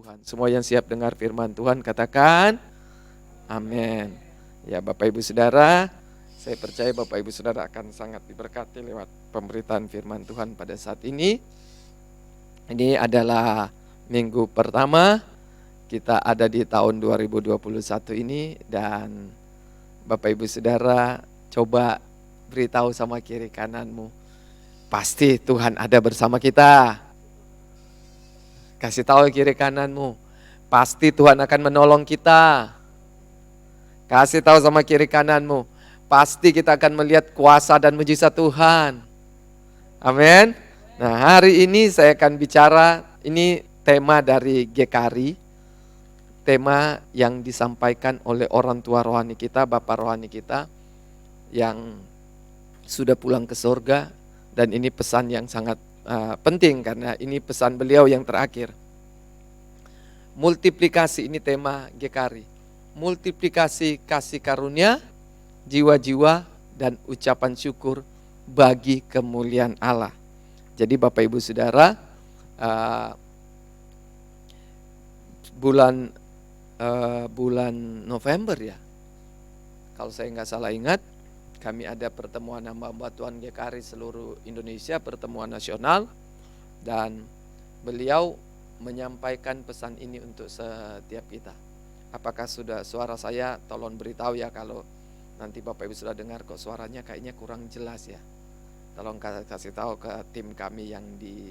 Tuhan. Semua yang siap dengar firman Tuhan katakan amin. Ya Bapak Ibu Saudara, saya percaya Bapak Ibu Saudara akan sangat diberkati lewat pemberitaan firman Tuhan pada saat ini. Ini adalah minggu pertama kita ada di tahun 2021 ini, dan Bapak Ibu Saudara coba beritahu sama kiri kananmu, pasti Tuhan ada bersama kita. Kasih tahu kiri kananmu, pasti Tuhan akan menolong kita. Kasih tahu sama kiri kananmu, pasti kita akan melihat kuasa dan mujizat Tuhan. Amin. Nah, hari ini saya akan bicara, ini tema dari GKRI, tema yang disampaikan oleh orang tua rohani kita, Bapak rohani kita yang sudah pulang ke surga, dan ini pesan yang sangat penting karena ini pesan beliau yang terakhir. Multiplikasi, ini tema GKRI. Multiplikasi kasih karunia, jiwa-jiwa, dan ucapan syukur bagi kemuliaan Allah. Jadi Bapak Ibu Saudara, bulan November ya, kalau saya nggak salah ingat, kami ada pertemuan hamba-hamba Tuhan GKRI seluruh Indonesia, pertemuan nasional, dan beliau menyampaikan pesan ini untuk setiap kita. Apakah sudah suara saya? Tolong beritahu ya kalau nanti Bapak Ibu sudah dengar kok suaranya kayaknya kurang jelas ya. Tolong kasih tahu ke tim kami yang di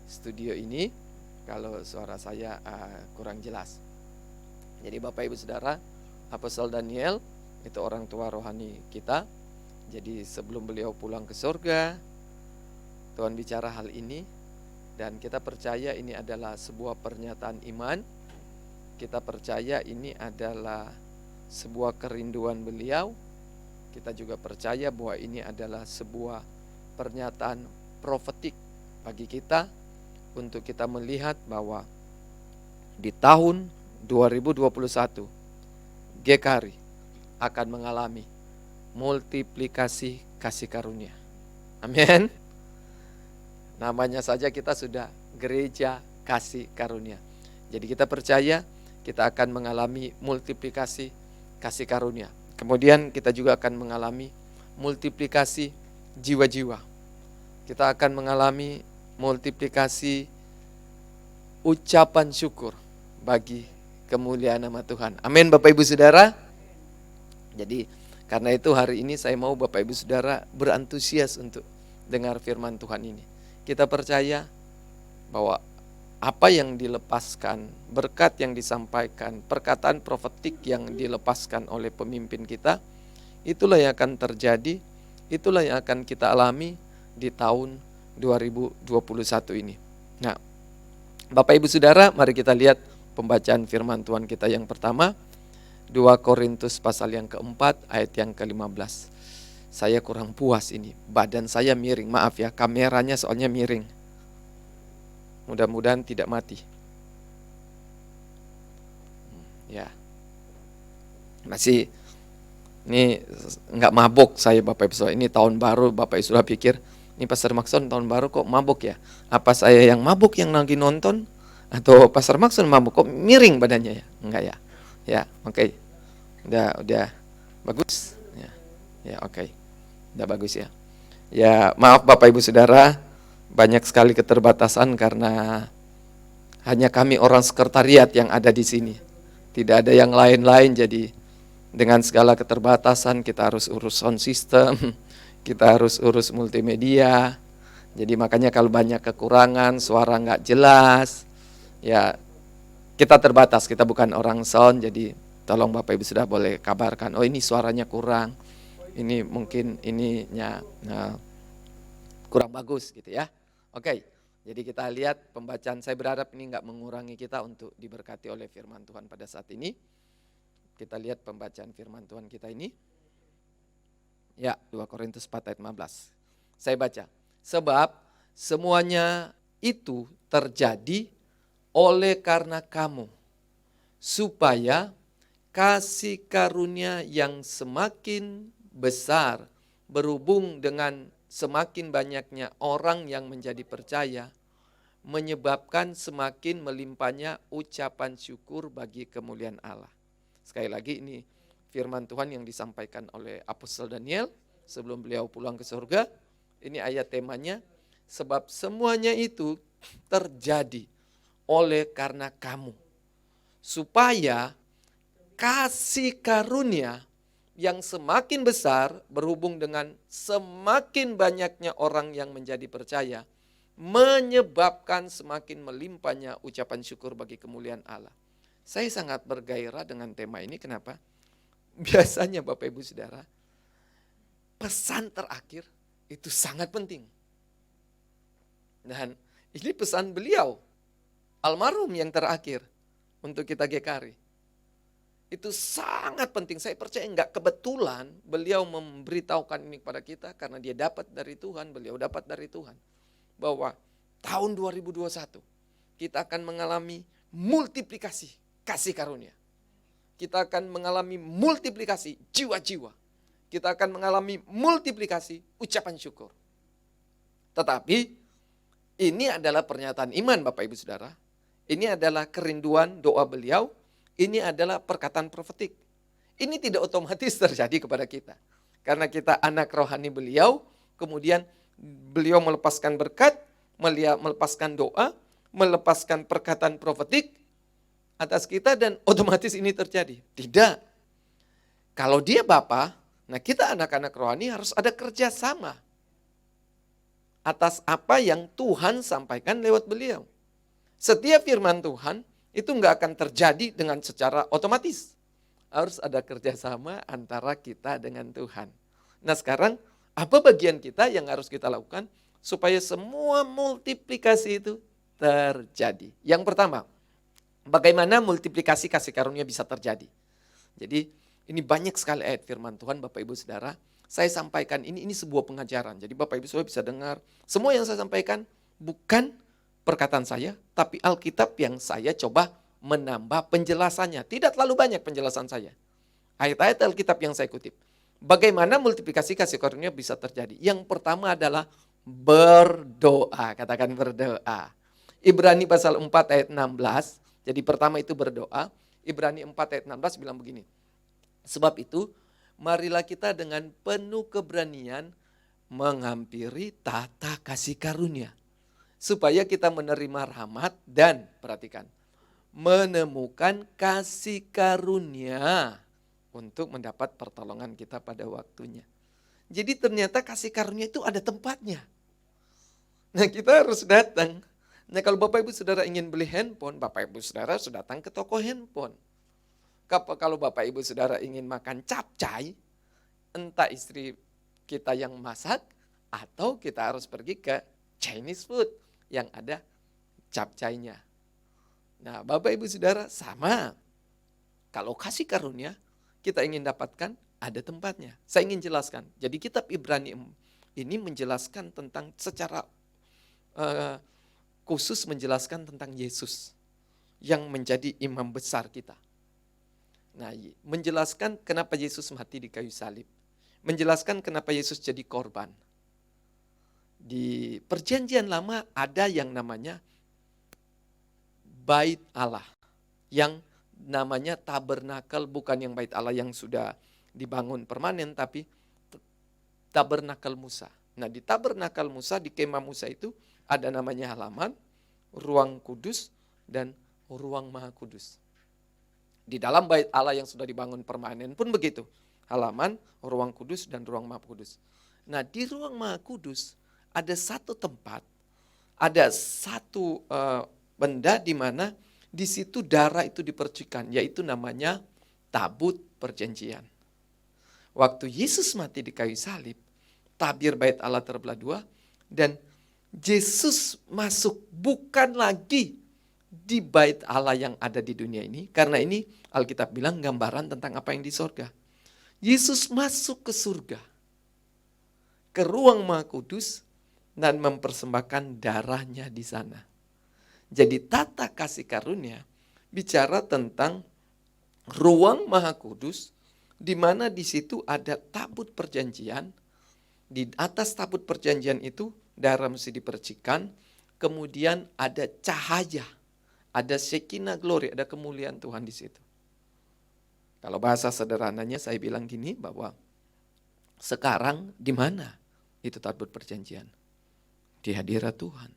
studio ini kalau suara saya kurang jelas. Jadi Bapak Ibu Saudara, Apostle Daniel itu orang tua rohani kita. Jadi sebelum beliau pulang ke surga, Tuhan bicara hal ini, dan kita percaya ini adalah sebuah pernyataan iman. Kita percaya ini adalah sebuah kerinduan beliau. Kita juga percaya bahwa ini adalah sebuah pernyataan profetik bagi kita untuk kita melihat bahwa di tahun 2021 GKRI akan mengalami multiplikasi kasih karunia. Amin. Namanya saja kita sudah gereja kasih karunia. Jadi kita percaya kita akan mengalami multiplikasi kasih karunia. Kemudian kita juga akan mengalami multiplikasi jiwa-jiwa. Kita akan mengalami multiplikasi ucapan syukur bagi kemuliaan nama Tuhan. Amin Bapak Ibu Saudara. Jadi karena itu hari ini saya mau Bapak Ibu Saudara berantusias untuk dengar firman Tuhan ini. Kita percaya bahwa apa yang dilepaskan, berkat yang disampaikan, perkataan profetik yang dilepaskan oleh pemimpin kita, itulah yang akan terjadi, itulah yang akan kita alami di tahun 2021 ini. Nah, Bapak Ibu Saudara, mari kita lihat pembacaan firman Tuhan kita yang pertama, 2 Korintus pasal yang keempat, ayat yang ke-15. Saya kurang puas ini, badan saya miring, maaf ya, kameranya soalnya miring. Mudah-mudahan tidak mati. Ya, masih ini nggak mabuk saya Bapak Ibu Saudara. Ini tahun baru Bapak Ibu Saudara pikir, ini Pastor Maxon tahun baru kok mabuk ya? Apa saya yang mabuk yang lagi nonton? Atau Pastor Maxon mabuk kok miring badannya ya? Enggak ya? Ya, oke. Udah bagus. Ya, oke. Udah bagus ya. Ya, maaf Bapak Ibu Saudara, banyak sekali keterbatasan karena hanya kami orang sekretariat yang ada di sini. Tidak ada yang lain-lain, jadi dengan segala keterbatasan kita harus urus sound system, kita harus urus multimedia. Jadi makanya kalau banyak kekurangan, suara nggak jelas, ya kita terbatas, kita bukan orang sound, jadi tolong Bapak Ibu sudah boleh kabarkan, oh ini suaranya kurang, ini mungkin ininya kurang bagus gitu ya. Oke, jadi kita lihat pembacaan, saya berharap ini nggak mengurangi kita untuk diberkati oleh firman Tuhan pada saat ini. Kita lihat pembacaan firman Tuhan kita ini. Ya, 2 Korintus 4 ayat 15. Saya baca, sebab semuanya itu terjadi oleh karena kamu, supaya kasih karunia yang semakin besar berhubung dengan semakin banyaknya orang yang menjadi percaya, menyebabkan semakin melimpahnya ucapan syukur bagi kemuliaan Allah. Sekali lagi ini firman Tuhan yang disampaikan oleh Apostol Daniel sebelum beliau pulang ke surga. Ini ayat temanya, sebab semuanya itu terjadi oleh karena kamu, supaya kasih karunia yang semakin besar berhubung dengan semakin banyaknya orang yang menjadi percaya, menyebabkan semakin melimpahnya ucapan syukur bagi kemuliaan Allah. Saya sangat bergairah dengan tema ini, kenapa? Biasanya Bapak Ibu Saudara, pesan terakhir itu sangat penting. Dan ini pesan beliau, almarhum yang terakhir untuk kita GKRI. Itu sangat penting, saya percaya enggak kebetulan beliau memberitahukan ini kepada kita karena dia dapat dari Tuhan, beliau dapat dari Tuhan. Bahwa tahun 2021 kita akan mengalami multiplikasi kasih karunia. Kita akan mengalami multiplikasi jiwa-jiwa. Kita akan mengalami multiplikasi ucapan syukur. Tetapi ini adalah pernyataan iman Bapak Ibu Saudara. Ini adalah kerinduan doa beliau. Ini adalah perkataan profetik. Ini tidak otomatis terjadi kepada kita. Karena kita anak rohani beliau, kemudian beliau melepaskan berkat, melepaskan doa, melepaskan perkataan profetik atas kita dan otomatis ini terjadi. Tidak. Kalau dia Bapa, nah kita anak-anak rohani harus ada kerjasama atas apa yang Tuhan sampaikan lewat beliau. Setiap firman Tuhan itu nggak akan terjadi dengan secara otomatis. Harus ada kerjasama antara kita dengan Tuhan. Nah sekarang apa bagian kita yang harus kita lakukan supaya semua multiplikasi itu terjadi? Yang pertama, bagaimana multiplikasi kasih karunia bisa terjadi? Jadi ini banyak sekali ayat firman Tuhan Bapak Ibu Saudara. Saya sampaikan ini sebuah pengajaran. Jadi Bapak Ibu Saudara bisa dengar. Semua yang saya sampaikan bukan perkataan saya, tapi Alkitab yang saya coba menambah penjelasannya. Tidak terlalu banyak penjelasan saya. Ayat-ayat Alkitab yang saya kutip. Bagaimana multiplikasi kasih karunia bisa terjadi? Yang pertama adalah berdoa. Katakan berdoa. Ibrani pasal 4 ayat 16. Jadi pertama itu berdoa. Ibrani 4 ayat 16 bilang begini. Sebab itu, marilah kita dengan penuh keberanian menghampiri tata kasih karunia. Supaya kita menerima rahmat dan, perhatikan, menemukan kasih karunia untuk mendapat pertolongan kita pada waktunya. Jadi ternyata kasih karunia itu ada tempatnya. Nah kita harus datang. Nah kalau Bapak Ibu Saudara ingin beli handphone, Bapak Ibu Saudara harus datang ke toko handphone. Kalau Bapak Ibu Saudara ingin makan capcay, entah istri kita yang masak, atau kita harus pergi ke Chinese food yang ada capcaynya. Nah Bapak Ibu Saudara sama. Kalau kasih karunia kita ingin dapatkan, ada tempatnya. Saya ingin jelaskan. Jadi kitab Ibrani ini menjelaskan tentang secara khusus menjelaskan tentang Yesus yang menjadi imam besar kita. Nah, menjelaskan kenapa Yesus mati di kayu salib. Menjelaskan kenapa Yesus jadi korban. Di perjanjian lama ada yang namanya bait Allah. Yang namanya tabernakel, bukan yang bait Allah yang sudah dibangun permanen, tapi tabernakel Musa. Nah di tabernakel Musa, di kemah Musa itu ada namanya halaman, ruang kudus, dan ruang maha kudus. Di dalam bait Allah yang sudah dibangun permanen pun begitu. Halaman, ruang kudus, dan ruang maha kudus. Nah di ruang maha kudus ada satu tempat, ada satu benda di mana di situ darah itu dipercikan, yaitu namanya tabut perjanjian. Waktu Yesus mati di kayu salib, tabir bait Allah terbelah dua, dan Yesus masuk bukan lagi di bait Allah yang ada di dunia ini, karena ini Alkitab bilang gambaran tentang apa yang di sorga. Yesus masuk ke surga, ke ruang maha kudus, dan mempersembahkan darahnya di sana. Jadi tata kasih karunia bicara tentang ruang maha kudus, di mana di situ ada tabut perjanjian. Di atas tabut perjanjian itu darah mesti dipercikan, kemudian ada cahaya, ada Shekinah glory, ada kemuliaan Tuhan di situ. Kalau bahasa sederhananya saya bilang gini, bahwa sekarang di mana itu tabut perjanjian? Di hadirat Tuhan.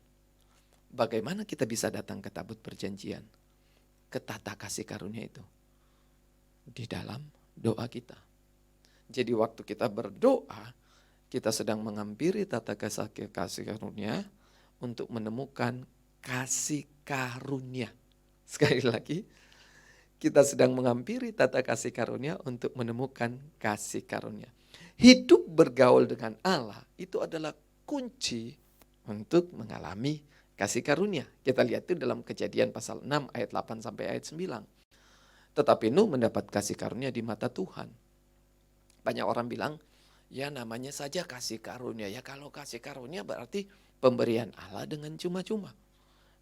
Bagaimana kita bisa datang ke tabut perjanjian? Ke tata kasih karunia itu. Di dalam doa kita. Jadi waktu kita berdoa, kita sedang menghampiri tata kasih karunia untuk menemukan kasih karunia. Sekali lagi, kita sedang menghampiri tata kasih karunia untuk menemukan kasih karunia. Hidup bergaul dengan Allah itu adalah kunci untuk mengalami kasih karunia. Kita lihat itu dalam Kejadian pasal 6 ayat 8 sampai ayat 9. Tetapi Nuh mendapat kasih karunia di mata Tuhan. Banyak orang bilang, ya namanya saja kasih karunia. Ya kalau kasih karunia berarti pemberian Allah dengan cuma-cuma.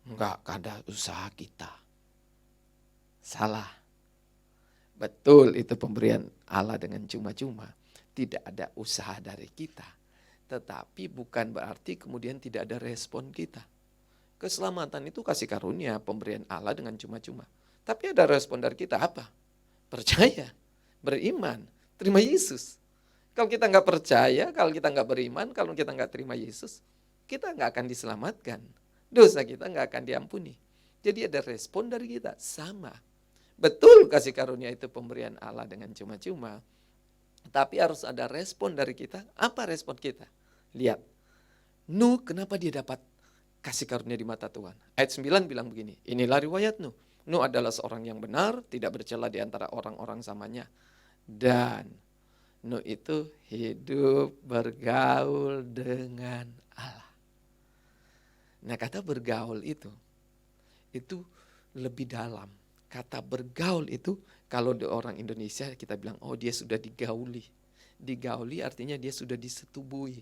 Enggak ada usaha kita. Salah. Betul itu pemberian Allah dengan cuma-cuma. Tidak ada usaha dari kita. Tetapi bukan berarti kemudian tidak ada respon kita. Keselamatan itu kasih karunia, pemberian Allah dengan cuma-cuma. Tapi ada respon dari kita apa? Percaya, beriman, terima Yesus. Kalau kita nggak percaya, kalau kita nggak beriman, kalau kita nggak terima Yesus, kita nggak akan diselamatkan. Dosa kita nggak akan diampuni. Jadi ada respon dari kita, sama. Betul kasih karunia itu pemberian Allah dengan cuma-cuma. Tapi harus ada respon dari kita. Apa respon kita? Lihat, Nuh kenapa dia dapat kasih karunia di mata Tuhan? Ayat 9 bilang begini, inilah riwayat Nuh. Nuh adalah seorang yang benar, tidak bercela di antara orang-orang samanya. Dan Nuh itu hidup bergaul dengan Allah. Nah kata bergaul itu lebih dalam. Kata bergaul itu kalau di orang Indonesia kita bilang, oh dia sudah digauli. Digauli artinya dia sudah disetubui.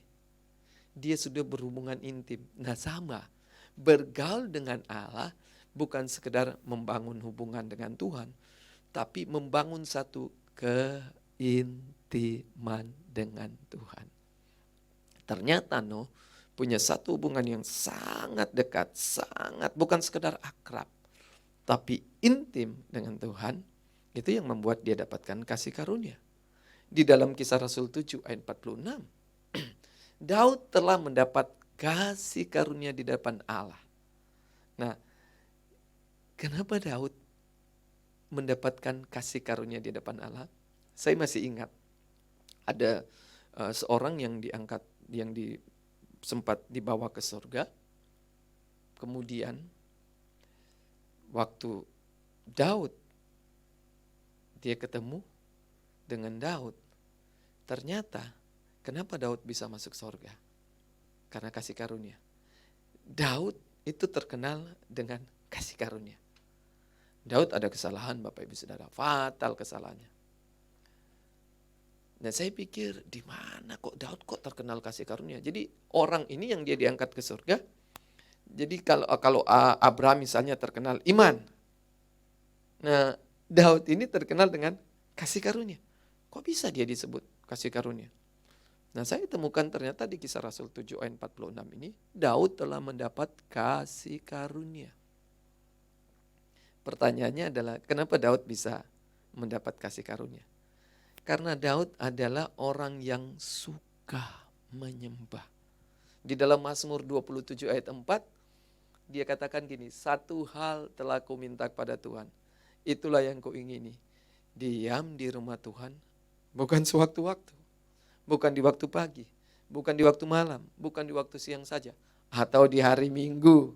Dia sudah berhubungan intim. Nah sama, bergaul dengan Allah bukan sekedar membangun hubungan dengan Tuhan, tapi membangun satu keintiman dengan Tuhan. Ternyata Nuh punya satu hubungan yang sangat dekat, sangat bukan sekedar akrab, tapi intim dengan Tuhan. Itu yang membuat dia dapatkan kasih karunia. Di dalam Kisah Rasul 7 ayat 46, Daud telah mendapat kasih karunia di depan Allah. Nah, kenapa Daud mendapatkan kasih karunia di depan Allah? Saya masih ingat ada seorang yang diangkat, sempat dibawa ke surga. Kemudian waktu Daud, dia ketemu dengan Daud. Ternyata kenapa Daud bisa masuk surga? Karena kasih karunia. Daud itu terkenal dengan kasih karunia. Daud ada kesalahan, Bapak Ibu Saudara, fatal kesalahannya. Dan saya pikir di mana kok Daud kok terkenal kasih karunia. Jadi orang ini yang dia diangkat ke surga. Jadi kalau Abraham misalnya terkenal iman. Nah, Daud ini terkenal dengan kasih karunia. Kok bisa dia disebut kasih karunia? Nah, saya temukan ternyata di Kisah Rasul 7 ayat 46 ini, Daud telah mendapat kasih karunia. Pertanyaannya adalah, kenapa Daud bisa mendapat kasih karunia? Karena Daud adalah orang yang suka menyembah. Di dalam Mazmur 27 ayat 4, dia katakan gini, satu hal telah kuminta kepada Tuhan, itulah yang kuingini, diam di rumah Tuhan, bukan sewaktu-waktu, bukan di waktu pagi, bukan di waktu malam, bukan di waktu siang saja, atau di hari Minggu,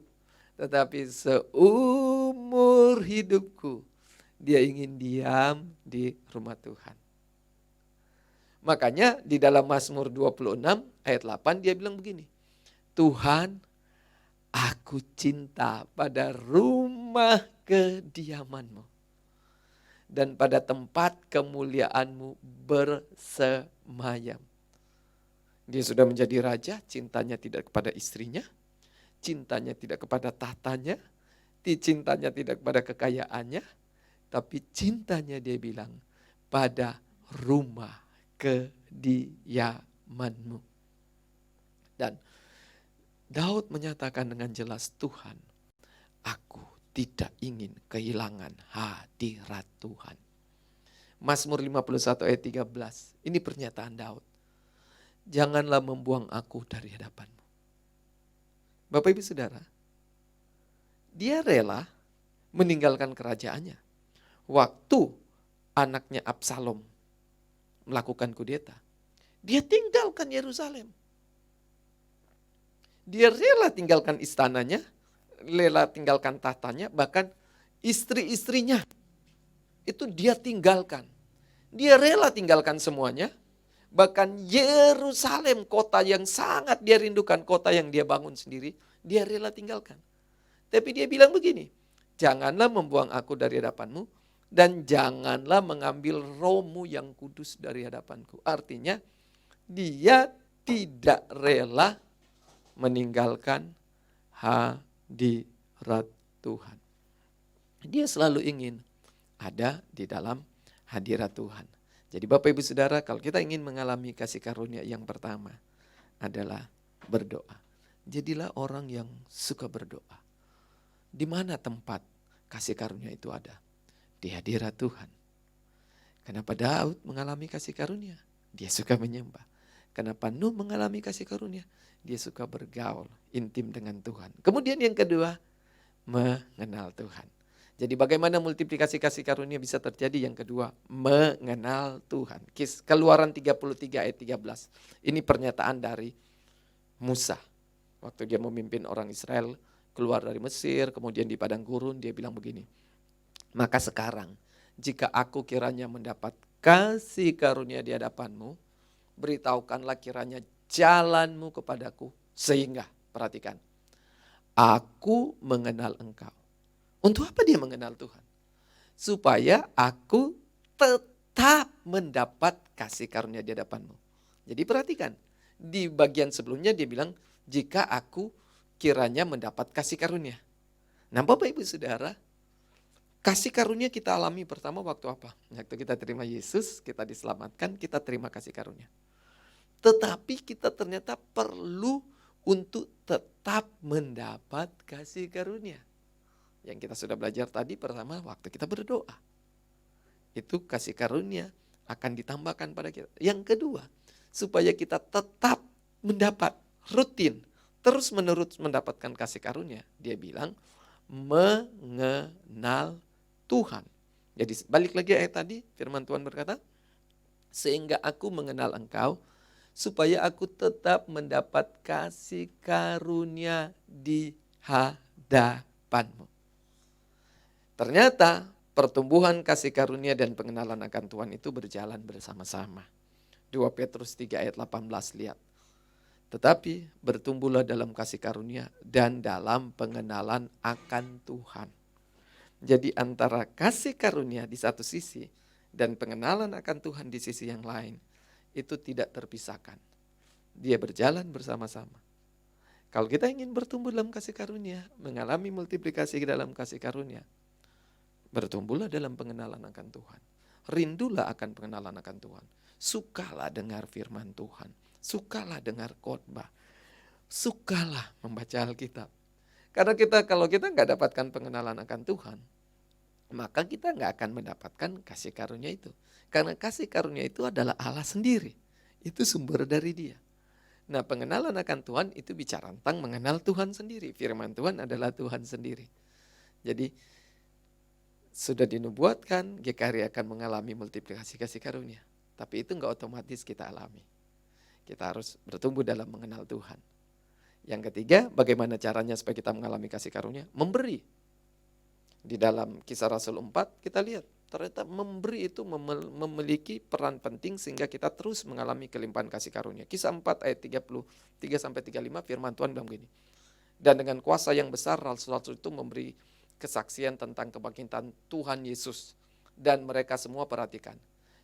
tetapi seumur hidupku, dia ingin diam di rumah Tuhan. Makanya di dalam Mazmur 26 ayat 8 dia bilang begini, Tuhan, aku cinta pada rumah kediaman-Mu dan pada tempat kemuliaan-Mu bersemayam. Dia sudah menjadi raja, cintanya tidak kepada istrinya, cintanya tidak kepada tahtanya, cintanya tidak kepada kekayaannya, tapi cintanya dia bilang pada rumah kediaman-Mu. Dan Daud menyatakan dengan jelas, Tuhan, aku tidak ingin kehilangan hadirat Tuhan. Mazmur 51 ayat 13, ini pernyataan Daud. Janganlah membuang aku dari hadapan-Mu. Bapak Ibu Saudara, dia rela meninggalkan kerajaannya. Waktu anaknya Absalom melakukan kudeta, dia tinggalkan Yerusalem. Dia rela tinggalkan istananya, rela tinggalkan tahtanya, bahkan istri-istrinya itu dia tinggalkan. Dia rela tinggalkan semuanya, bahkan Yerusalem, kota yang sangat dia rindukan, kota yang dia bangun sendiri, dia rela tinggalkan. Tapi dia bilang begini, janganlah membuang aku dari hadapan-Mu, dan janganlah mengambil roh-Mu yang kudus dari hadapanku. Artinya dia tidak rela meninggalkan hadirat Tuhan. Dia selalu ingin ada di dalam hadirat Tuhan. Jadi Bapak Ibu Saudara, kalau kita ingin mengalami kasih karunia, yang pertama adalah berdoa. Jadilah orang yang suka berdoa. Di mana tempat kasih karunia itu ada? Di hadirat Tuhan. Kenapa Daud mengalami kasih karunia? Dia suka menyembah. Kenapa Nuh mengalami kasih karunia? Dia suka bergaul intim dengan Tuhan. Kemudian yang kedua, mengenal Tuhan. Jadi bagaimana multiplikasi kasih karunia bisa terjadi? Yang kedua, mengenal Tuhan. Keluaran 33 ayat 13. Ini pernyataan dari Musa. Waktu dia memimpin orang Israel keluar dari Mesir, kemudian di padang gurun, dia bilang begini. Maka sekarang, jika aku kiranya mendapat kasih karunia di hadapan-Mu, beritahukanlah kiranya jalan-Mu kepadaku, sehingga, perhatikan, aku mengenal Engkau. Untuk apa dia mengenal Tuhan? Supaya aku tetap mendapat kasih karunia di hadapan-Mu. Jadi perhatikan, di bagian sebelumnya dia bilang, jika aku kiranya mendapat kasih karunia. Nah Bapak Ibu Saudara, kasih karunia kita alami pertama waktu apa? Waktu kita terima Yesus, kita diselamatkan, kita terima kasih karunia. Tetapi kita ternyata perlu untuk tetap mendapat kasih karunia. Yang kita sudah belajar tadi pertama waktu kita berdoa. Itu kasih karunia akan ditambahkan pada kita. Yang kedua, supaya kita tetap mendapat rutin, terus menerus mendapatkan kasih karunia. Dia bilang mengenal Tuhan. Jadi balik lagi ayat tadi, firman Tuhan berkata, sehingga aku mengenal Engkau, supaya aku tetap mendapat kasih karunia di hadapan-Mu. Ternyata pertumbuhan kasih karunia dan pengenalan akan Tuhan itu berjalan bersama-sama. 2 Petrus 3 ayat 18, lihat. Tetapi bertumbuhlah dalam kasih karunia dan dalam pengenalan akan Tuhan. Jadi antara kasih karunia di satu sisi dan pengenalan akan Tuhan di sisi yang lain, itu tidak terpisahkan. Dia berjalan bersama-sama. Kalau kita ingin bertumbuh dalam kasih karunia, mengalami multiplikasi dalam kasih karunia, bertumbuhlah dalam pengenalan akan Tuhan. Rindulah akan pengenalan akan Tuhan. Sukalah dengar firman Tuhan. Sukalah dengar khotbah. Sukalah membaca Alkitab. Karena kalau kita nggak dapatkan pengenalan akan Tuhan, maka kita nggak akan mendapatkan kasih karunia itu. Karena kasih karunia itu adalah Allah sendiri. Itu sumber dari Dia. Nah, pengenalan akan Tuhan itu bicara tentang mengenal Tuhan sendiri. Firman Tuhan adalah Tuhan sendiri. Jadi sudah dinubuatkan GKRI akan mengalami multiplikasi kasih karunia. Tapi itu nggak otomatis kita alami. Kita harus bertumbuh dalam mengenal Tuhan. Yang ketiga, bagaimana caranya supaya kita mengalami kasih karunia? Memberi. Di dalam Kisah Rasul 4 kita lihat, ternyata memberi itu memiliki peran penting sehingga kita terus mengalami kelimpahan kasih karunia. Kisah 4 ayat 33-35 firman Tuhan bilang begini. Dan dengan kuasa yang besar rasul-rasul itu memberi kesaksian tentang kebangkitan Tuhan Yesus. Dan mereka semua perhatikan,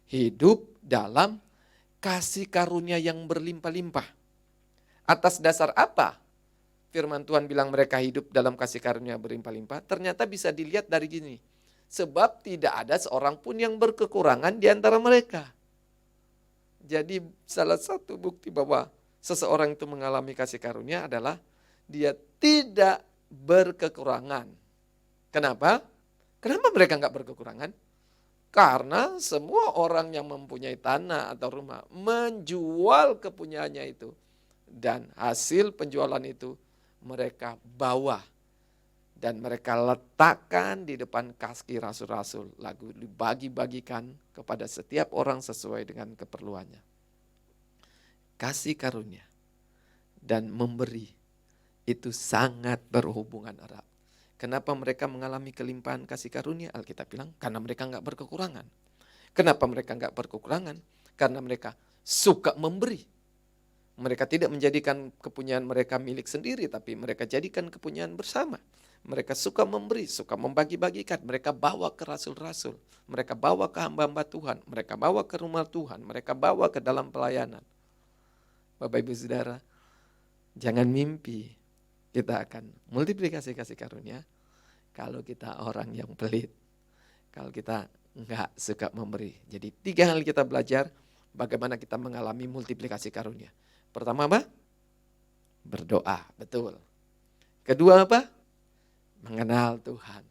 hidup dalam kasih karunia yang berlimpah-limpah. Atas dasar apa firman Tuhan bilang mereka hidup dalam kasih karunia berlimpah-limpah? Ternyata bisa dilihat dari gini. Sebab tidak ada seorang pun yang berkekurangan di antara mereka. Jadi salah satu bukti bahwa seseorang itu mengalami kasih karunia adalah dia tidak berkekurangan. Kenapa? Kenapa mereka nggak berkekurangan? Karena semua orang yang mempunyai tanah atau rumah menjual kepunyaannya itu. Dan hasil penjualan itu mereka bawa. Dan mereka letakkan di depan kaki rasul-rasul. Lalu dibagi-bagikan kepada setiap orang sesuai dengan keperluannya. Kasih karunia dan memberi itu sangat berhubungan erat. Kenapa mereka mengalami kelimpahan kasih karunia? Alkitab bilang karena mereka nggak berkekurangan. Kenapa mereka nggak berkekurangan? Karena mereka suka memberi. Mereka tidak menjadikan kepunyaan mereka milik sendiri, tapi mereka jadikan kepunyaan bersama. Mereka suka memberi, suka membagi-bagikan. Mereka bawa ke rasul-rasul. Mereka bawa ke hamba-hamba Tuhan. Mereka bawa ke rumah Tuhan. Mereka bawa ke dalam pelayanan. Bapak Ibu Saudara, jangan mimpi kita akan multiplikasi kasih karunia kalau kita orang yang pelit. Kalau kita enggak suka memberi. Jadi 3 hal kita belajar bagaimana kita mengalami multiplikasi karunia. Pertama apa? Berdoa, betul. Kedua apa? Mengenal Tuhan.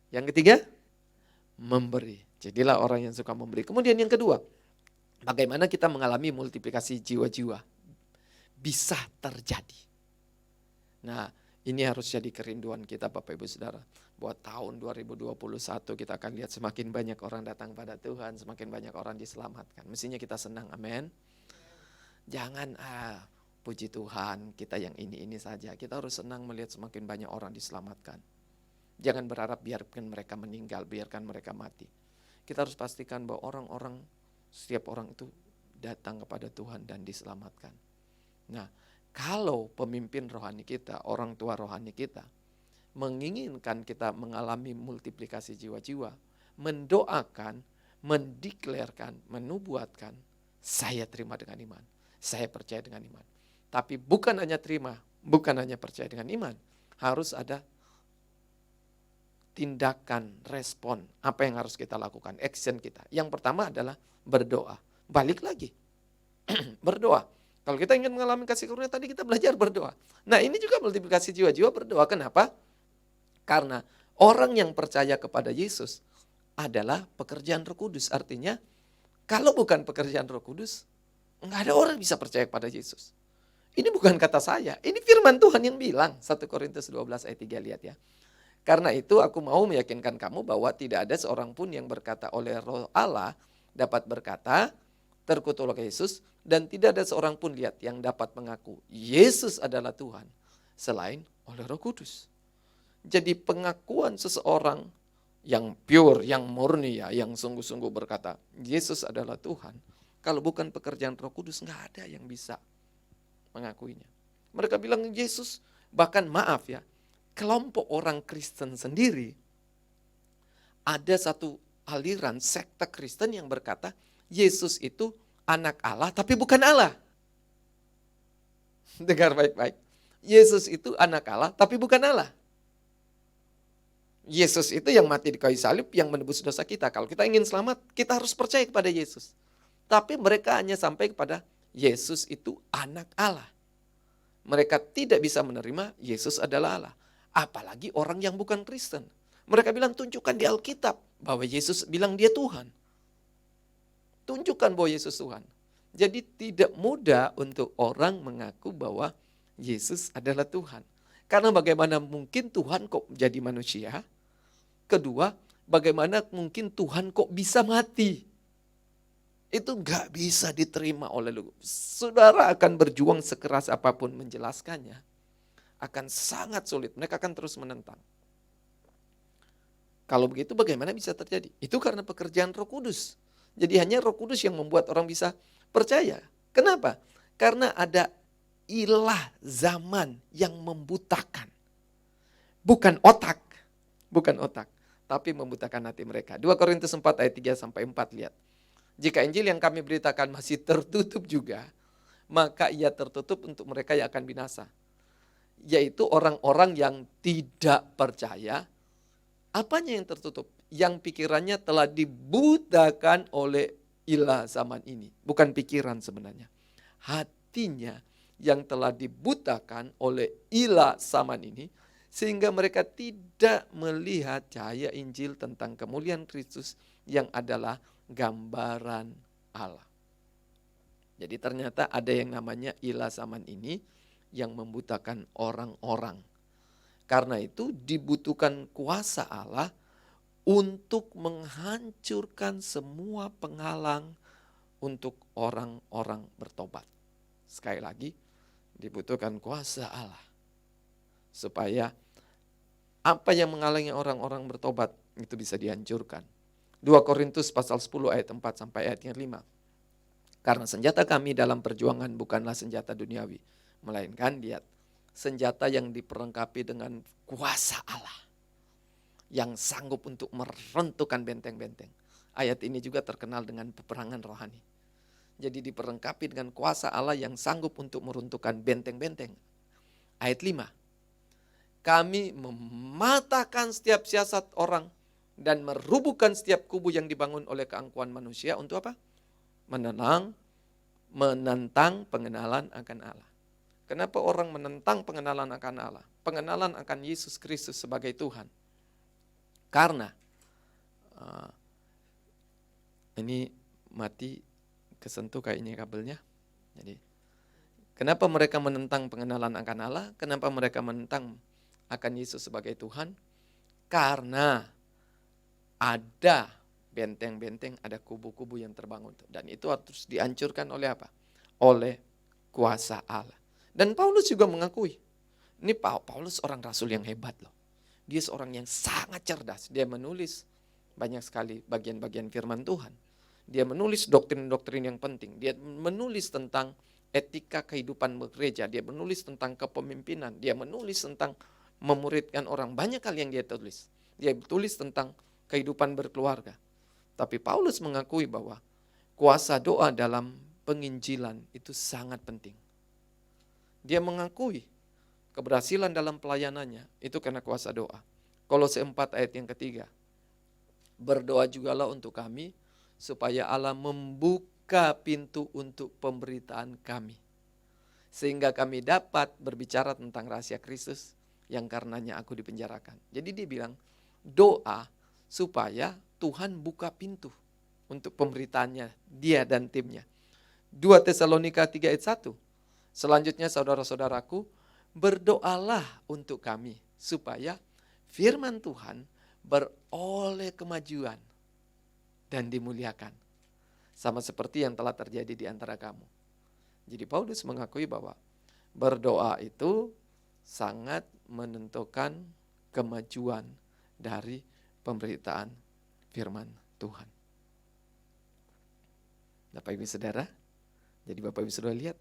Yang ketiga, memberi. Jadilah orang yang suka memberi. Kemudian yang kedua, bagaimana kita mengalami multiplikasi jiwa-jiwa. Bisa terjadi. Nah, ini harus jadi kerinduan kita Bapak Ibu Saudara. Buat tahun 2021 kita akan lihat semakin banyak orang datang pada Tuhan, semakin banyak orang diselamatkan. Mestinya kita senang, amin. Jangan puji Tuhan kita yang ini saja. Kita harus senang melihat semakin banyak orang diselamatkan. Jangan berharap biarkan mereka meninggal, biarkan mereka mati. Kita harus pastikan bahwa setiap orang itu datang kepada Tuhan dan diselamatkan. Nah, kalau pemimpin rohani kita, orang tua rohani kita, menginginkan kita mengalami multiplikasi jiwa-jiwa, mendoakan, mendeklarkan, menubuatkan, saya terima dengan iman, saya percaya dengan iman. Tapi bukan hanya terima, bukan hanya percaya dengan iman, harus ada tindakan, respon, apa yang harus kita lakukan, action kita. Yang pertama adalah berdoa. Balik lagi, berdoa. Kalau kita ingin mengalami kasih karunia tadi kita belajar berdoa. Nah ini juga multiplikasi jiwa-jiwa berdoa. Kenapa? Karena orang yang percaya kepada Yesus adalah pekerjaan Roh Kudus. Artinya kalau bukan pekerjaan Roh Kudus, enggak ada orang bisa percaya kepada Yesus. Ini bukan kata saya, ini firman Tuhan yang bilang. 1 Korintus 12 ayat 3 lihat ya. Karena itu aku mau meyakinkan kamu bahwa tidak ada seorang pun yang berkata oleh Roh Allah dapat berkata terkutuk oleh Yesus, dan tidak ada seorang pun lihat yang dapat mengaku Yesus adalah Tuhan selain oleh Roh Kudus. Jadi pengakuan seseorang yang pure, yang murni ya, yang sungguh-sungguh berkata Yesus adalah Tuhan, kalau bukan pekerjaan Roh Kudus nggak ada yang bisa mengakuinya. Mereka bilang Yesus, bahkan maaf ya, kelompok orang Kristen sendiri ada satu aliran sekte Kristen yang berkata Yesus itu anak Allah tapi bukan Allah. Dengar baik-baik. Yesus itu anak Allah tapi bukan Allah. Yesus itu yang mati di kayu salib, yang menebus dosa kita. Kalau kita ingin selamat, kita harus percaya kepada Yesus. Tapi mereka hanya sampai kepada Yesus itu anak Allah. Mereka tidak bisa menerima Yesus adalah Allah. Apalagi orang yang bukan Kristen. Mereka bilang tunjukkan di Alkitab bahwa Yesus bilang dia Tuhan. Tunjukkan bahwa Yesus Tuhan. Jadi tidak mudah untuk orang mengaku bahwa Yesus adalah Tuhan. Karena bagaimana mungkin Tuhan kok jadi manusia? Kedua, bagaimana mungkin Tuhan kok bisa mati? Itu gak bisa diterima oleh lu. Saudara akan berjuang sekeras apapun menjelaskannya. Akan sangat sulit, mereka akan terus menentang. Kalau begitu bagaimana bisa terjadi? Itu karena pekerjaan Roh Kudus. Jadi hanya Roh Kudus yang membuat orang bisa percaya. Kenapa? Karena ada ilah zaman yang membutakan. Bukan otak, tapi membutakan hati mereka. 2 Korintus 4 ayat 3-4 lihat. Jika Injil yang kami beritakan masih tertutup juga, maka ia tertutup untuk mereka yang akan binasa. Yaitu orang-orang yang tidak percaya. Apanya yang tertutup? Yang pikirannya telah dibutakan oleh ilah zaman ini. Bukan pikiran sebenarnya. Hatinya yang telah dibutakan oleh ilah zaman ini, sehingga mereka tidak melihat cahaya Injil tentang kemuliaan Kristus yang adalah gambaran Allah. Jadi ternyata ada yang namanya ilah zaman ini yang membutakan orang-orang. Karena itu dibutuhkan kuasa Allah untuk menghancurkan semua penghalang untuk orang-orang bertobat. Sekali lagi, dibutuhkan kuasa Allah supaya apa yang menghalangi orang-orang bertobat itu bisa dihancurkan. 2 Korintus pasal 10 ayat 4 sampai ayatnya 5. Karena senjata kami dalam perjuangan bukanlah senjata duniawi, melainkan lihat, senjata yang diperlengkapi dengan kuasa Allah yang sanggup untuk meruntuhkan benteng-benteng. Ayat ini juga terkenal dengan peperangan rohani. Jadi diperlengkapi dengan kuasa Allah yang sanggup untuk meruntuhkan benteng-benteng. Ayat 5. Kami mematahkan setiap siasat orang dan merubuhkan setiap kubu yang dibangun oleh keangkuhan manusia untuk apa? Menentang pengenalan akan Allah. Kenapa orang menentang pengenalan akan Allah? Pengenalan akan Yesus Kristus sebagai Tuhan. Karena ini mati kesentuh kayaknya kabelnya. Jadi kenapa mereka menentang pengenalan akan Allah? Kenapa mereka menentang akan Yesus sebagai Tuhan? Karena ada benteng-benteng, ada kubu-kubu yang terbangun. Dan itu harus dihancurkan oleh apa? Oleh kuasa Allah. Dan Paulus juga mengakui, ini Paulus orang rasul yang hebat loh. Dia seorang yang sangat cerdas. Dia menulis banyak sekali bagian-bagian firman Tuhan. Dia menulis doktrin-doktrin yang penting. Dia menulis tentang etika kehidupan gereja. Dia menulis tentang kepemimpinan. Dia menulis tentang memuridkan orang. Banyak hal yang dia tulis. Dia tulis tentang kehidupan berkeluarga. Tapi Paulus mengakui bahwa kuasa doa dalam penginjilan itu sangat penting. Dia mengakui keberhasilan dalam pelayanannya itu karena kuasa doa. Kolose 4 ayat yang ketiga. Berdoa jugalah untuk kami supaya Allah membuka pintu untuk pemberitaan kami. Sehingga kami dapat berbicara tentang rahasia Kristus yang karenanya aku dipenjarakan. Jadi dia bilang doa supaya Tuhan buka pintu untuk pemberitaannya, dia dan timnya. 2 Tesalonika 3 ayat 1. Selanjutnya saudara-saudaraku, berdoalah untuk kami supaya firman Tuhan beroleh kemajuan dan dimuliakan. Sama seperti yang telah terjadi di antara kamu. Jadi Paulus mengakui bahwa berdoa itu sangat menentukan kemajuan dari pemberitaan firman Tuhan. Bapak Ibu Saudara, jadi Bapak Ibu Saudara lihat,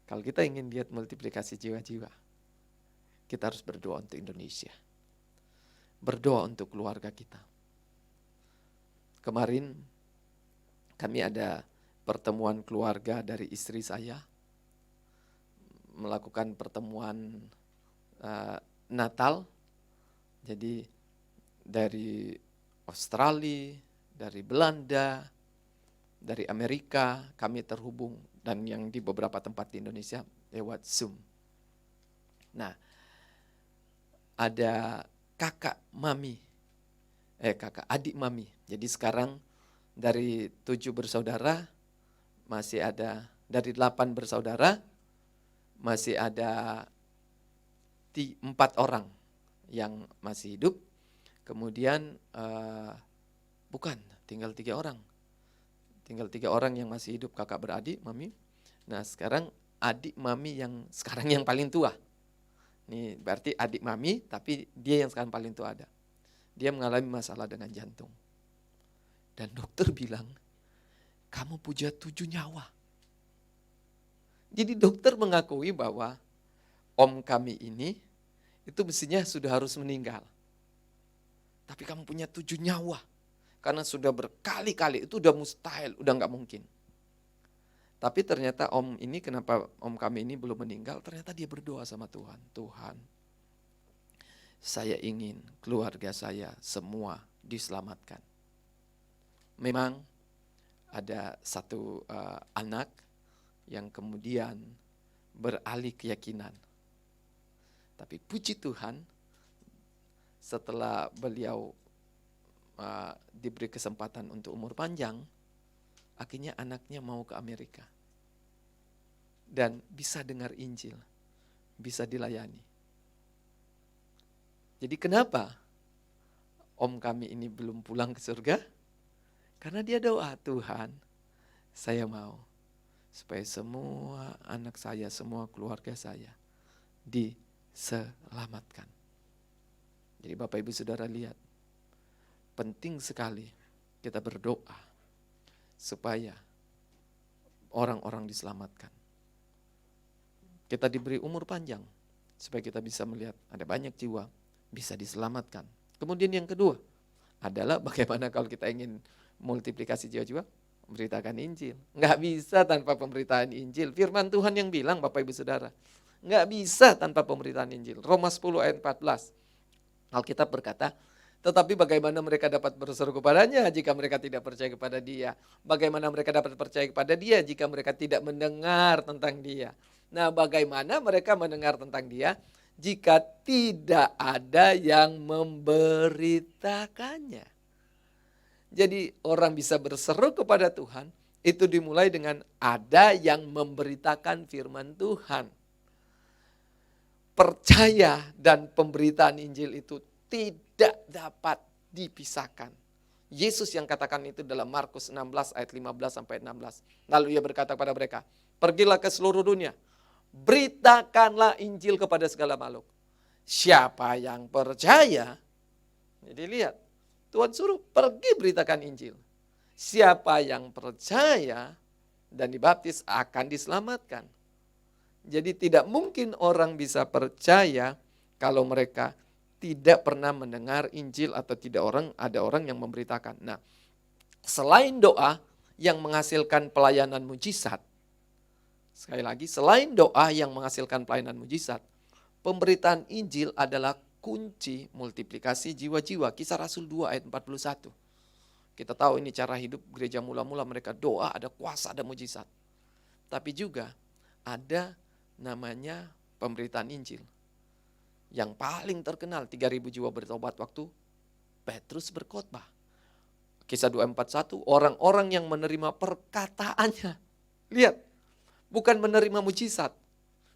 kalau kita ingin lihat multiplikasi jiwa-jiwa, kita harus berdoa untuk Indonesia. Berdoa untuk keluarga kita. Kemarin kami ada pertemuan keluarga dari istri saya, melakukan pertemuan Natal. Jadi dari Australia, dari Belanda, dari Amerika kami terhubung, dan yang di beberapa tempat di Indonesia lewat Zoom. Nah, ada kakak adik mami. Jadi sekarang dari 7 bersaudara masih ada, dari 8 bersaudara masih ada 4 orang yang masih hidup. Kemudian tinggal 3 orang. Tinggal 3 orang yang masih hidup, kakak beradik, mami. Nah sekarang adik mami yang sekarang yang paling tua. Ini berarti adik mami, tapi dia yang sekarang paling tua ada. Dia mengalami masalah dengan jantung. Dan dokter bilang, kamu punya 7 nyawa. Jadi dokter mengakui bahwa om kami ini itu mestinya sudah harus meninggal. Tapi kamu punya 7 nyawa. Karena sudah berkali-kali, itu udah mustahil, udah gak mungkin. Tapi ternyata kenapa om kami ini belum meninggal, ternyata dia berdoa sama Tuhan. Tuhan, saya ingin keluarga saya semua diselamatkan. Memang ada satu anak yang kemudian beralih keyakinan. Tapi puji Tuhan, setelah beliau diberi kesempatan untuk umur panjang, akhirnya anaknya mau ke Amerika. Dan bisa dengar Injil, bisa dilayani. Jadi kenapa om kami ini belum pulang ke surga? Karena dia doa, Tuhan, saya mau supaya semua anak saya, semua keluarga saya diselamatkan. Jadi Bapak Ibu Saudara lihat, penting sekali kita berdoa supaya orang-orang diselamatkan. Kita diberi umur panjang supaya kita bisa melihat ada banyak jiwa bisa diselamatkan. Kemudian yang kedua adalah bagaimana kalau kita ingin multiplikasi jiwa-jiwa, memberitakan Injil. Nggak bisa tanpa pemberitaan Injil. Firman Tuhan yang bilang, Bapak Ibu Saudara, nggak bisa tanpa pemberitaan Injil. Roma 10 ayat 14. Alkitab berkata, tetapi bagaimana mereka dapat berseru kepadanya jika mereka tidak percaya kepada dia? Bagaimana mereka dapat percaya kepada dia jika mereka tidak mendengar tentang dia? Nah, bagaimana mereka mendengar tentang dia jika tidak ada yang memberitakannya? Jadi orang bisa berseru kepada Tuhan, itu dimulai dengan ada yang memberitakan firman Tuhan. Percaya dan pemberitaan Injil itu tidak dapat dipisahkan. Yesus yang katakan itu dalam Markus 16 ayat 15 sampai 16. Lalu ia berkata kepada mereka, pergilah ke seluruh dunia, beritakanlah Injil kepada segala makhluk. Siapa yang percaya, jadi lihat, Tuhan suruh pergi beritakan Injil. Siapa yang percaya dan dibaptis akan diselamatkan. Jadi tidak mungkin orang bisa percaya kalau mereka tidak pernah mendengar Injil atau ada orang yang memberitakan. Nah, selain doa yang menghasilkan pelayanan mujizat, sekali lagi, selain doa yang menghasilkan pelayanan mujizat, pemberitaan Injil adalah kunci multiplikasi jiwa-jiwa. Kisah Rasul 2 ayat 41. Kita tahu ini cara hidup gereja mula-mula, mereka doa, ada kuasa, ada mujizat. Tapi juga ada namanya pemberitaan Injil. Yang paling terkenal, 3.000 jiwa bertobat waktu Petrus berkhotbah. Kisah 241, orang-orang yang menerima perkataannya. Lihat, bukan menerima mujizat,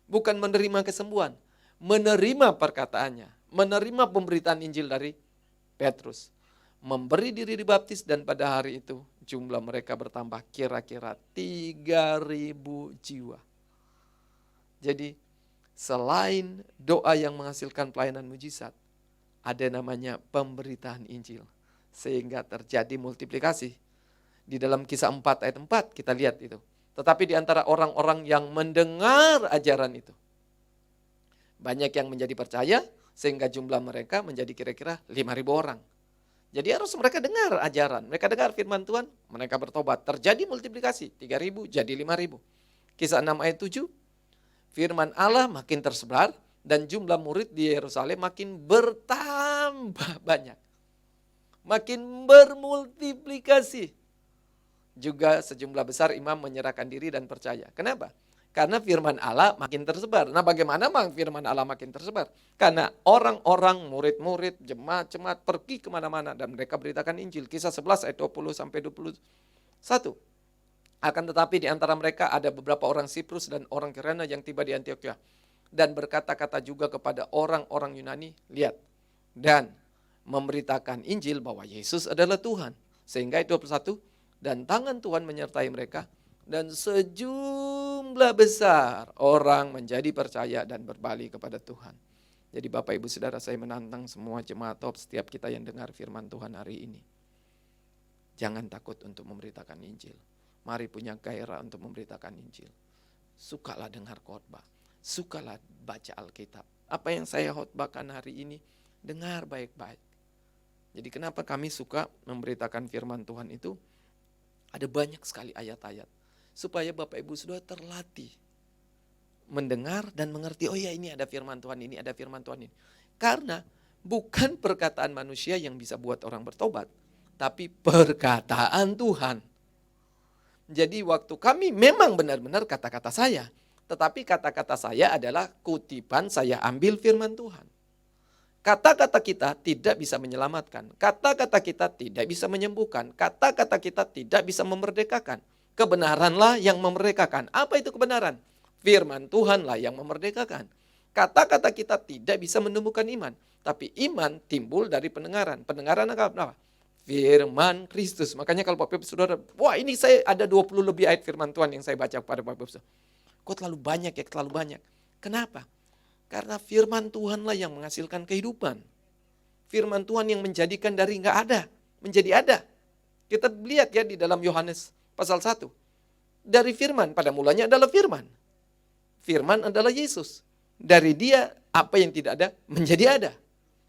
bukan menerima kesembuhan, menerima perkataannya, menerima pemberitaan Injil dari Petrus. Memberi diri dibaptis dan pada hari itu jumlah mereka bertambah kira-kira 3.000 jiwa. Jadi selain doa yang menghasilkan pelayanan mujizat, ada namanya pemberitaan Injil. Sehingga terjadi multiplikasi. Di dalam Kisah 4 ayat 4 kita lihat itu. Tetapi di antara orang-orang yang mendengar ajaran itu, banyak yang menjadi percaya sehingga jumlah mereka menjadi kira-kira 5.000 orang. Jadi harus mereka dengar ajaran, mereka dengar firman Tuhan, mereka bertobat. Terjadi multiplikasi, 3.000 jadi 5.000. Kisah 6 ayat 7, firman Allah makin tersebar dan jumlah murid di Yerusalem makin bertambah banyak. Makin bermultiplikasi. Juga sejumlah besar imam menyerahkan diri dan percaya. Kenapa? Karena firman Allah makin tersebar. Nah, bagaimana firman Allah makin tersebar? Karena orang-orang, murid-murid, jemaat-jemaat pergi kemana-mana dan mereka beritakan Injil. Kisah 11 ayat 20 sampai 21. Akan tetapi di antara mereka ada beberapa orang Siprus dan orang Kirene yang tiba di Antioquia. Dan berkata-kata juga kepada orang-orang Yunani, lihat, dan memberitakan Injil bahwa Yesus adalah Tuhan. Sehingga ayat 21, dan tangan Tuhan menyertai mereka, dan sejumlah besar orang menjadi percaya dan berbalik kepada Tuhan. Jadi Bapak Ibu Saudara, saya menantang semua jemaat top, setiap kita yang dengar firman Tuhan hari ini. Jangan takut untuk memberitakan Injil. Mari punya gairah untuk memberitakan Injil. Sukalah dengar khotbah, sukalah baca Alkitab. Apa yang saya khotbahkan hari ini, dengar baik-baik. Jadi kenapa kami suka memberitakan firman Tuhan itu? Ada banyak sekali ayat-ayat. Supaya Bapak Ibu sudah terlatih mendengar dan mengerti, oh ya ini ada firman Tuhan ini, ada firman Tuhan ini. Karena bukan perkataan manusia yang bisa buat orang bertobat, tapi perkataan Tuhan. Jadi waktu kami memang benar-benar kata-kata saya, tetapi kata-kata saya adalah kutipan saya ambil firman Tuhan. Kata-kata kita tidak bisa menyelamatkan. Kata-kata kita tidak bisa menyembuhkan. Kata-kata kita tidak bisa memerdekakan. Kebenaranlah yang memerdekakan. Apa itu kebenaran? Firman Tuhanlah yang memerdekakan. Kata-kata kita tidak bisa menumbuhkan iman. Tapi iman timbul dari pendengaran. Pendengaran apa? Firman Kristus. Makanya kalau Bapak Ibu Saudara, wah ini saya ada 20 lebih ayat firman Tuhan yang saya baca kepada Bapak Ibu Saudara. Kok terlalu banyak ya, terlalu banyak. Kenapa? Karena firman Tuhanlah yang menghasilkan kehidupan. Firman Tuhan yang menjadikan dari nggak ada, menjadi ada. Kita lihat ya di dalam Yohanes pasal 1. Dari firman, pada mulanya adalah firman. Firman adalah Yesus. Dari dia, apa yang tidak ada, menjadi ada.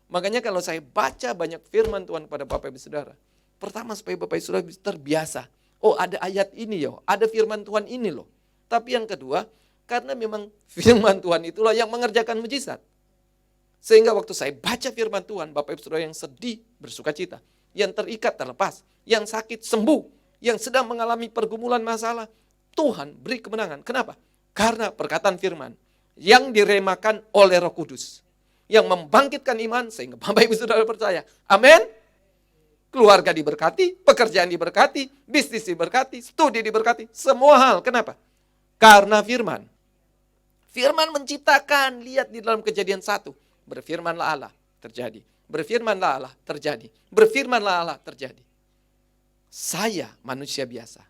Makanya kalau saya baca banyak firman Tuhan kepada Bapak Ibu Saudara. Pertama supaya Bapak Ibu Saudara terbiasa. Oh ada ayat ini loh, ada firman Tuhan ini loh. Tapi yang kedua, karena memang firman Tuhan itulah yang mengerjakan mujizat. Sehingga waktu saya baca firman Tuhan, Bapak Ibu Saudara yang sedih bersuka cita, yang terikat terlepas, yang sakit sembuh, yang sedang mengalami pergumulan masalah, Tuhan beri kemenangan. Kenapa? Karena perkataan firman yang diremakan oleh Roh Kudus, yang membangkitkan iman sehingga Bapak Ibu Saudara percaya. Amin. Keluarga diberkati, pekerjaan diberkati, bisnis diberkati, studi diberkati, semua hal. Kenapa? Karena firman. Firman menciptakan, lihat di dalam Kejadian 1. Berfirmanlah Allah, terjadi. Berfirmanlah Allah, terjadi. Berfirmanlah Allah, terjadi. Saya manusia biasa,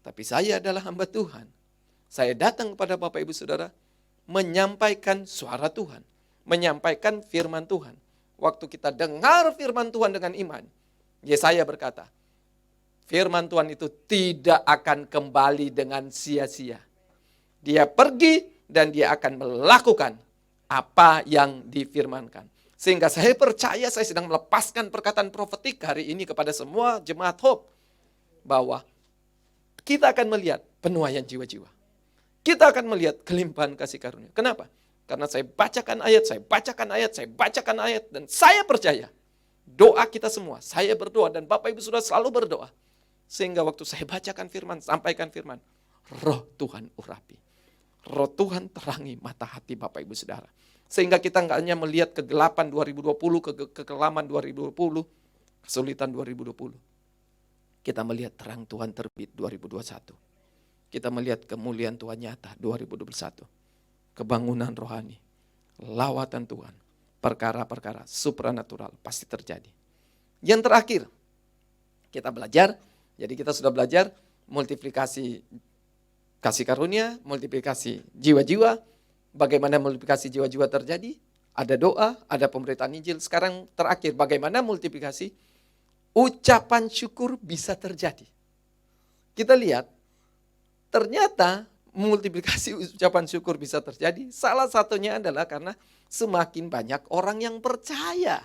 tapi saya adalah hamba Tuhan. Saya datang kepada Bapak Ibu Saudara, menyampaikan suara Tuhan, menyampaikan firman Tuhan. Waktu kita dengar firman Tuhan dengan iman, Yesaya berkata, firman Tuhan itu tidak akan kembali dengan sia-sia. Dia pergi dan dia akan melakukan apa yang difirmankan. Sehingga saya percaya saya sedang melepaskan perkataan profetik hari ini kepada semua jemaat Hope. Bahwa kita akan melihat penuaian jiwa-jiwa. Kita akan melihat kelimpahan kasih karunia. Kenapa? Karena saya bacakan ayat, saya bacakan ayat, saya bacakan ayat. Dan saya percaya doa kita semua. Saya berdoa dan Bapak Ibu sudah selalu berdoa. Sehingga waktu saya bacakan firman, sampaikan firman, Roh Tuhan urapi. Roh Tuhan terangi mata hati Bapak Ibu Saudara. Sehingga kita nggak hanya melihat kegelapan 2020, kekelaman 2020, kesulitan 2020. Kita melihat terang Tuhan terbit 2021. Kita melihat kemuliaan Tuhan nyata 2021. Kebangunan rohani, lawatan Tuhan, perkara-perkara supranatural pasti terjadi. Yang terakhir, kita belajar, jadi kita sudah belajar multiplikasi kasih karunia, multiplikasi jiwa-jiwa. Bagaimana multiplikasi jiwa-jiwa terjadi? Ada doa, ada pemberitaan Injil. Sekarang terakhir, bagaimana multiplikasi ucapan syukur bisa terjadi? Kita lihat, ternyata multiplikasi ucapan syukur bisa terjadi. Salah satunya adalah karena semakin banyak orang yang percaya.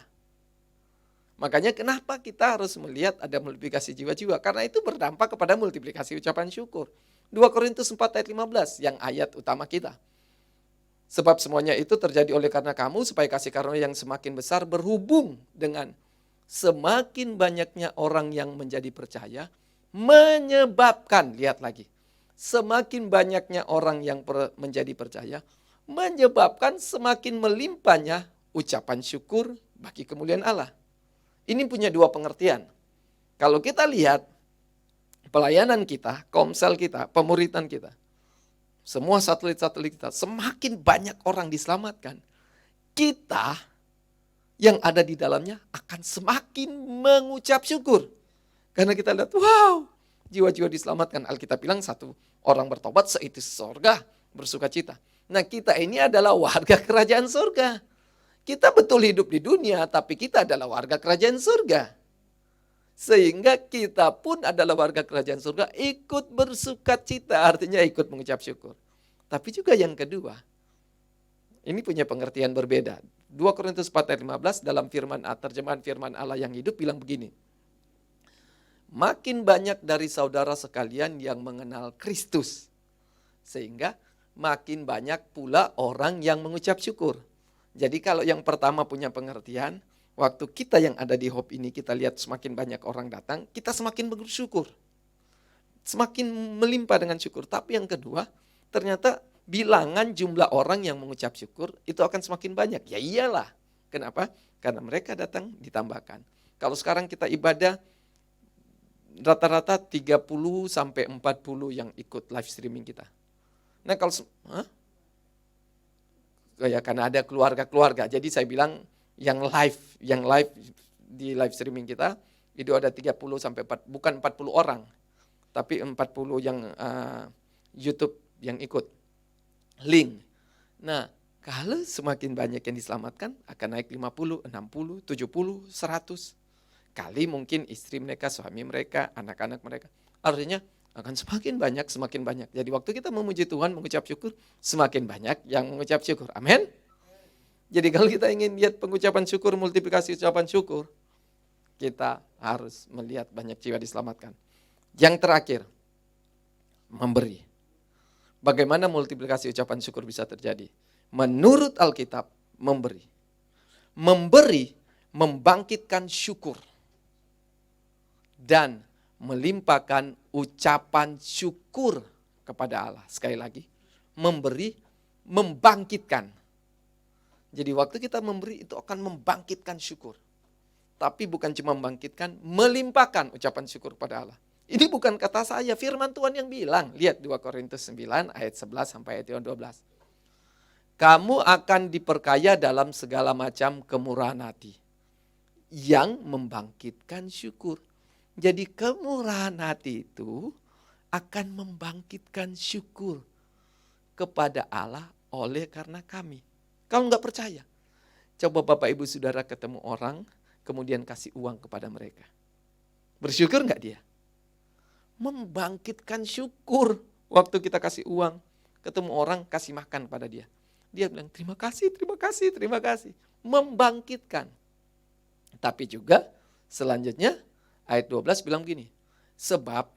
Makanya kenapa kita harus melihat ada multiplikasi jiwa-jiwa? Karena itu berdampak kepada multiplikasi ucapan syukur. 2 Korintus 4 ayat 15 yang ayat utama kita. Sebab semuanya itu terjadi oleh karena kamu supaya kasih karunia yang semakin besar berhubung dengan semakin banyaknya orang yang menjadi percaya menyebabkan, lihat lagi, semakin banyaknya orang yang menjadi percaya menyebabkan semakin melimpahnya ucapan syukur bagi kemuliaan Allah. Ini punya dua pengertian. Kalau kita lihat pelayanan kita, komsel kita, pemuritan kita, semua satelit-satelit kita, semakin banyak orang diselamatkan, kita yang ada di dalamnya akan semakin mengucap syukur. Karena kita lihat, wow, jiwa-jiwa diselamatkan. Alkitab bilang satu orang bertobat seisi surga bersuka cita. Nah kita ini adalah warga kerajaan surga. Kita betul hidup di dunia, tapi kita adalah warga kerajaan surga. Sehingga kita pun adalah warga kerajaan surga, ikut bersuka cita, artinya ikut mengucap syukur. Tapi juga yang kedua, ini punya pengertian berbeda. 2 Korintus 4 ayat 15 dalam terjemahan firman Allah yang hidup bilang begini. Makin banyak dari saudara sekalian yang mengenal Kristus, sehingga makin banyak pula orang yang mengucap syukur. Jadi kalau yang pertama punya pengertian, waktu kita yang ada di Hope ini kita lihat semakin banyak orang datang, kita semakin bersyukur. Semakin melimpah dengan syukur. Tapi yang kedua, ternyata bilangan jumlah orang yang mengucap syukur itu akan semakin banyak. Ya iyalah. Kenapa? Karena mereka datang ditambahkan. Kalau sekarang kita ibadah, rata-rata 30 sampai 40 yang ikut live streaming kita. Nah kalau, ya karena ada keluarga-keluarga. Jadi saya bilang yang live di live streaming kita, itu ada 30 sampai 4, bukan 40 orang. Tapi 40 yang YouTube yang ikut. Link. Nah, kalau semakin banyak yang diselamatkan, akan naik 50, 60, 70, 100. Kali mungkin istri mereka, suami mereka, anak-anak mereka. Artinya akan semakin banyak. Jadi waktu kita memuji Tuhan, mengucap syukur, semakin banyak yang mengucap syukur. Amin. Jadi kalau kita ingin lihat pengucapan syukur, multiplikasi ucapan syukur, kita harus melihat banyak jiwa diselamatkan. Yang terakhir, memberi. Bagaimana multiplikasi ucapan syukur bisa terjadi? Menurut Alkitab, memberi. Memberi membangkitkan syukur dan melimpahkan ucapan syukur kepada Allah. Sekali lagi, memberi membangkitkan. Jadi waktu kita memberi itu akan membangkitkan syukur. Tapi bukan cuma membangkitkan, melimpahkan ucapan syukur kepada Allah. Ini bukan kata saya, firman Tuhan yang bilang. Lihat 2 Korintus 9 ayat 11 sampai ayat 12. Kamu akan diperkaya dalam segala macam kemurahan hati yang membangkitkan syukur. Jadi kemurahan hati itu akan membangkitkan syukur kepada Allah oleh karena kami. Kalau nggak percaya, coba Bapak Ibu Saudara ketemu orang, kemudian kasih uang kepada mereka. Bersyukur nggak dia? Membangkitkan syukur. Waktu kita kasih uang, ketemu orang, kasih makan pada dia. Dia bilang terima kasih. Membangkitkan. Tapi juga selanjutnya ayat 12 bilang begini. Sebab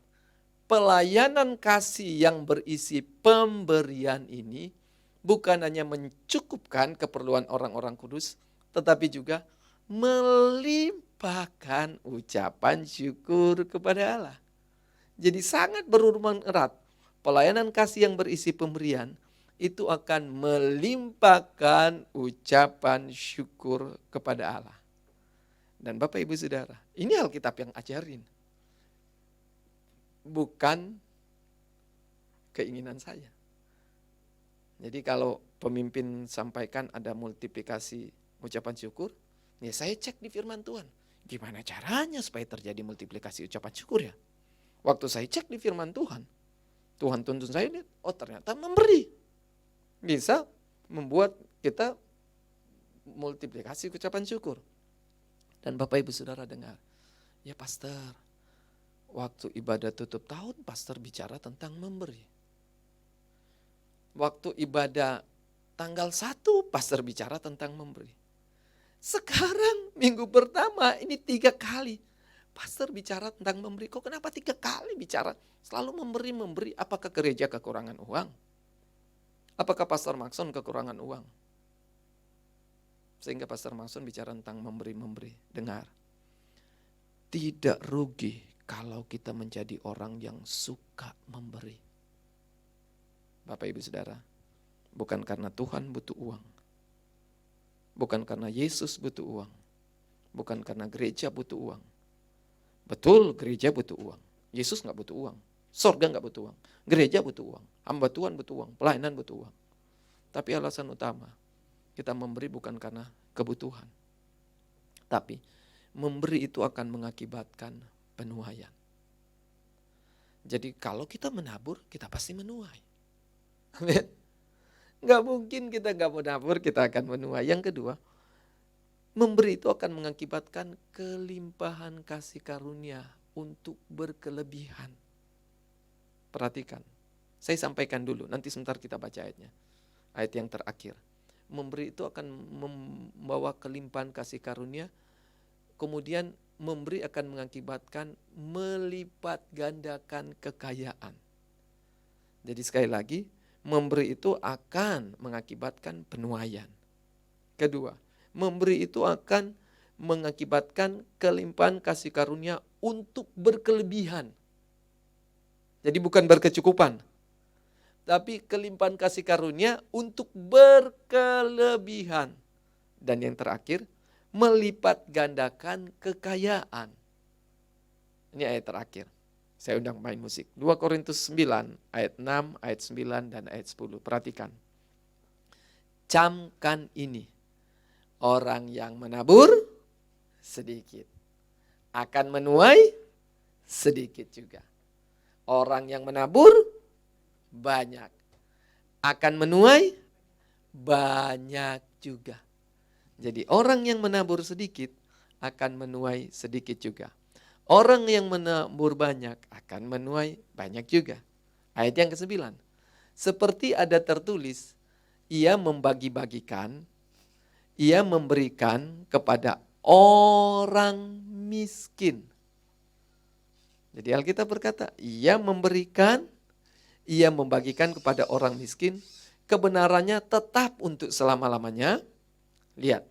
pelayanan kasih yang berisi pemberian ini bukan hanya mencukupkan keperluan orang-orang kudus, tetapi juga melimpahkan ucapan syukur kepada Allah. Jadi sangat berhubungan erat. Pelayanan kasih yang berisi pemberian itu akan melimpahkan ucapan syukur kepada Allah. Dan Bapak Ibu Saudara, ini Alkitab yang ajarin. Bukan keinginan saya. Jadi kalau pemimpin sampaikan ada multiplikasi ucapan syukur, ya saya cek di firman Tuhan. Gimana caranya supaya terjadi multiplikasi ucapan syukur ya? Waktu saya cek di firman Tuhan, Tuhan tuntun saya lihat, oh ternyata memberi. Bisa membuat kita multiplikasi ucapan syukur. Dan Bapak Ibu Saudara dengar, ya pastor, waktu ibadah tutup tahun, pastor bicara tentang memberi. Waktu ibadah tanggal 1, pastor bicara tentang memberi. Sekarang minggu pertama ini 3 kali. Pastor bicara tentang memberi, kok kenapa 3 kali bicara? Selalu memberi. Apakah gereja kekurangan uang? Apakah Pastor Maxon kekurangan uang? Sehingga Pastor Maxon bicara tentang memberi. Dengar, tidak rugi kalau kita menjadi orang yang suka memberi. Bapak Ibu Saudara, bukan karena Tuhan butuh uang. Bukan karena Yesus butuh uang. Bukan karena gereja butuh uang. Betul, gereja butuh uang. Yesus gak butuh uang. Sorga gak butuh uang. Gereja butuh uang. Hamba Tuhan butuh uang. Pelayanan butuh uang. Tapi alasan utama, kita memberi bukan karena kebutuhan. Tapi memberi itu akan mengakibatkan penuaian. Jadi kalau kita menabur, kita pasti menuai. Amin. Gak mungkin kita gak menabur, kita akan menuai. Yang kedua, memberi itu akan mengakibatkan kelimpahan kasih karunia untuk berkelebihan. Perhatikan, saya sampaikan dulu, nanti sebentar kita baca ayatnya. Ayat yang terakhir. Memberi itu akan membawa kelimpahan kasih karunia, kemudian memberi akan mengakibatkan melipat gandakan kekayaan. Jadi sekali lagi, memberi itu akan mengakibatkan penuaian. Kedua, memberi itu akan mengakibatkan kelimpahan kasih karunia untuk berkelebihan. Jadi bukan berkecukupan, tapi kelimpahan kasih karunia untuk berkelebihan. Dan yang terakhir, melipat gandakan kekayaan. Ini ayat terakhir. Saya undang main musik. 2 Korintus 9 ayat 6, ayat 9 dan ayat 10. Perhatikan. Camkan ini. Orang yang menabur sedikit akan menuai sedikit juga. Orang yang menabur banyak akan menuai banyak juga. Jadi orang yang menabur sedikit akan menuai sedikit juga. Orang yang menabur banyak akan menuai banyak juga. Ayat yang ke-9. Seperti ada tertulis, ia membagi-bagikan, ia memberikan kepada orang miskin. Jadi Alkitab berkata, ia memberikan, ia membagikan kepada orang miskin, kebenarannya tetap untuk selama-lamanya. Lihat,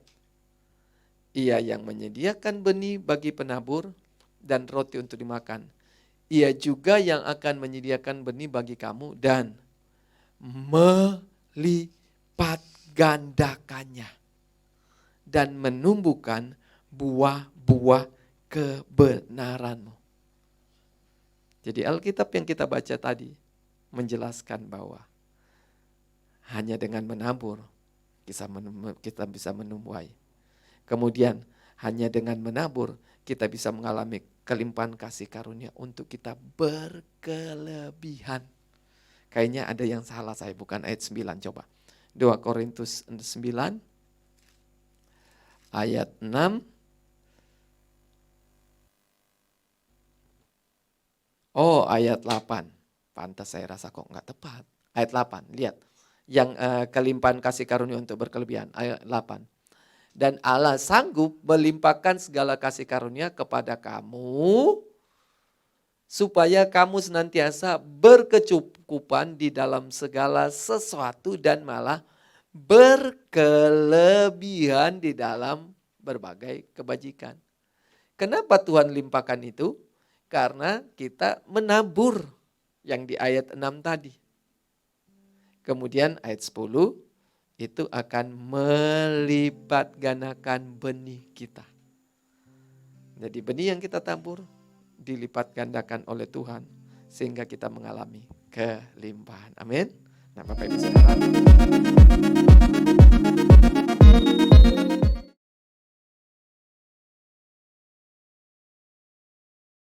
ia yang menyediakan benih bagi penabur dan roti untuk dimakan. Ia juga yang akan menyediakan benih bagi kamu dan melipat gandakannya dan menumbuhkan buah-buah kebenaranmu. Jadi Alkitab yang kita baca tadi menjelaskan bahwa hanya dengan menabur kita bisa menuai. Kemudian hanya dengan menabur kita bisa mengalami kelimpahan kasih karunia untuk kita berkelebihan. Kayaknya ada yang salah saya, bukan ayat 9, coba. 2 Korintus 9 ayat 6. Oh, ayat 8. Pantas saya rasa kok enggak tepat. Ayat 8, lihat. Yang kelimpahan kasih karunia untuk berkelebihan. Ayat 8. Dan Allah sanggup melimpahkan segala kasih karunia kepada kamu, supaya kamu senantiasa berkecukupan di dalam segala sesuatu dan malah berkelebihan di dalam berbagai kebajikan. Kenapa Tuhan limpahkan itu? Karena kita menabur yang di ayat 6 tadi. Kemudian ayat 10, itu akan melipat gandakan benih kita. Jadi benih yang kita tabur dilipat gandakan oleh Tuhan sehingga kita mengalami kelimpahan. Amin. Nah, Bapak Ibu Saudara.